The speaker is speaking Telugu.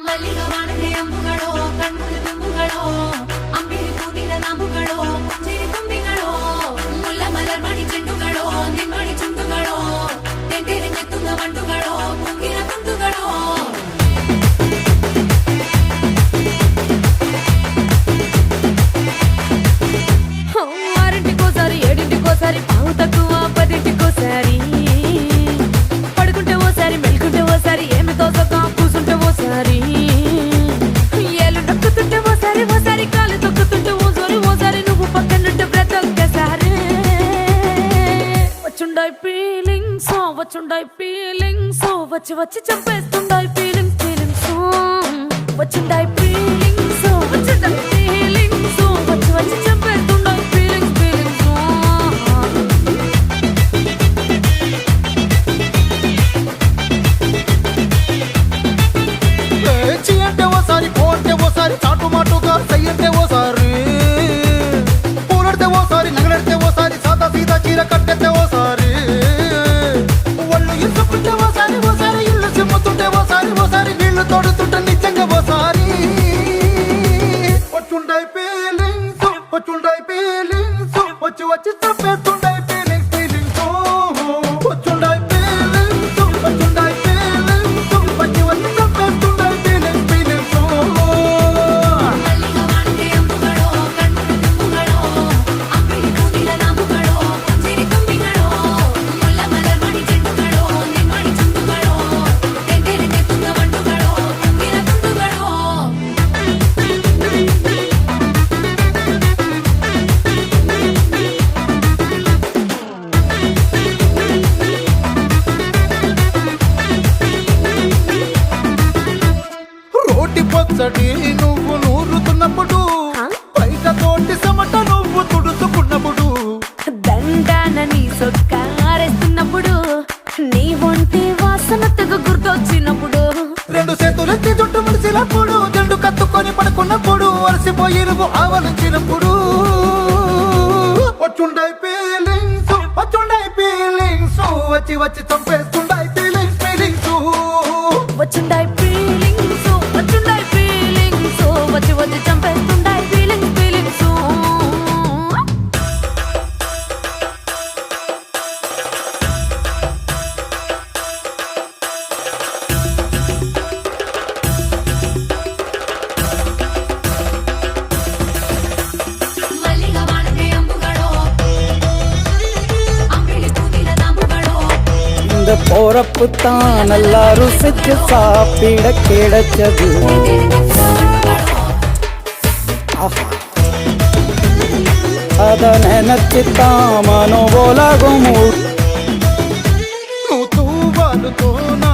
ಮಲ್ಲಿಗವಾಣದೆ ಅಂಬುಗಳೋ ಕಣ್ಮುಲ ತುಂಬುಗಳೋ ಅಂಬಿರಿ ಕೂದಿದ ನಾಂಬುಗಳೋ ಮುಂಜಿರಿ ತುಂಬಿಗಳೋ ಮುಲ್ಲ ಮಲರ್ ಮಣಿ ಚೆಂಡುಗಳೋ ನಿನ್ಮಣಿ ಚುಂಡುಗಳೋ ತೆಂಟೆರೆ ನೆತ್ತುಂಗ ಮಂಡುಗಳೋ ಮುಂಗಿನ ತುಂಡುಗಳೋ ఆరింటికోసారి ఏడింటికోసారి పావు తక్కువ పదింటికోసారి పడుకుంటే ఓసారి మెలుకుంటే ఓసారి ఏమి తోసక కూసుంటే ఓసారి ఏళ్ళు నొక్కుతుంటే ఓసారి ఓసారి కాలు తొక్కుతుంటే ఓసారి ఓసారి నువ్వు పక్కనుంటే బ్రతొక్కసారి వచ్చుండాయి ఫీలింగ్స్ వచ్చి వచ్చి చంపేస్తుండాయి ఫీలింగ్స్ వచ్చుండాయి ఫీలింగ్స్ వచ్చుండాయి ఫీలింగ్స్ వచ్చి వచ్చి చంపేస్తుండాయి ఫీలింగ్స్ చీ అంటే ఓసారి పో అంటే ఓసారి చాటు మాటుగా సై అంటే ఓసారి పూలడితే ఓసారి నగలడితే ఓసారి సాదా సీదా చీర కట్టెత్తే ఓసారి ఒళ్ళు ఇసుకుంటే ఓసారి ఓసారి ఇల్లు సిమ్ముతుంటే ఓసారి ఓసారి నీళ్లు తోడుతుంటే నిజంగా ఓసారి వచ్చుండాయి ఫీలింగ్స్ వచ్చి వచ్చి చంపేస్తుండాయి ఫీలింగ్స్ వచ్చుండాయి ఫీలింగ్స్ వచ్చి వచ్చి చంపేస్తుండాయి ఫీలింగ్స్ మల్లిగవాణదే అంబుಗಳೋ కಣ್ముల ತುಂಬುಗಳೋ అంబిరి కూదిದ నాంబುಗಳೋ ಮುಂಜಿರಿ ತುಂಬಿಗಳೋ ಮುಲ್ಲ ಮಲರ್ ಮಣಿ ಚೆಂಡುಗಳೋ ನಿನ್ಮಣಿ ಚುಂಡುಗಳೋ ತೆಂಟೆರೆ ನೆತ್ತುಂಗ ಮಂಡುಗಳೋ ಮುಂಗಿನ ತುಂಡುಗಳೋ రోటి పచ్చడి నువ్వు నూరుతున్నప్పుడు బయట తోటి సమట నువ్వు తుడుచుకున్నప్పుడు దండాన నీ సొక్కారేస్తున్నప్పుడు నీ ఒంటి వాసన తెగ గుర్తొచ్చినప్పుడు రెండు చేతులెత్తి జుట్టు ముడిసినప్పుడు జండు కత్తుకొని పడుకున్నప్పుడు అలసిపోయి నువ్వు ఆవలించినప్పుడు వచ్చుండాయి ఫీలింగ్స్ వచ్చి వచ్చి చంపేస్తుండాయి ఫీలింగ్స్ వచ్చుండాయి ఫీలింగ్స్ వచ్చి వచ్చి చంపేస్తుండాయి ఫీలింగ్స్ మల్లిగవాణదే అంబుಗಳೋ ಅಂಬಿರಿ ಕೂದಿದ ನಾಂಬುಗಳೋ இந்த போறப்பு தான் நல்லா ருசிச்சு சாப்பிட கிடைச்சது அத நினைச்சுத்தான் மனோ உலகம் నువ్వు తూవాలుతో నా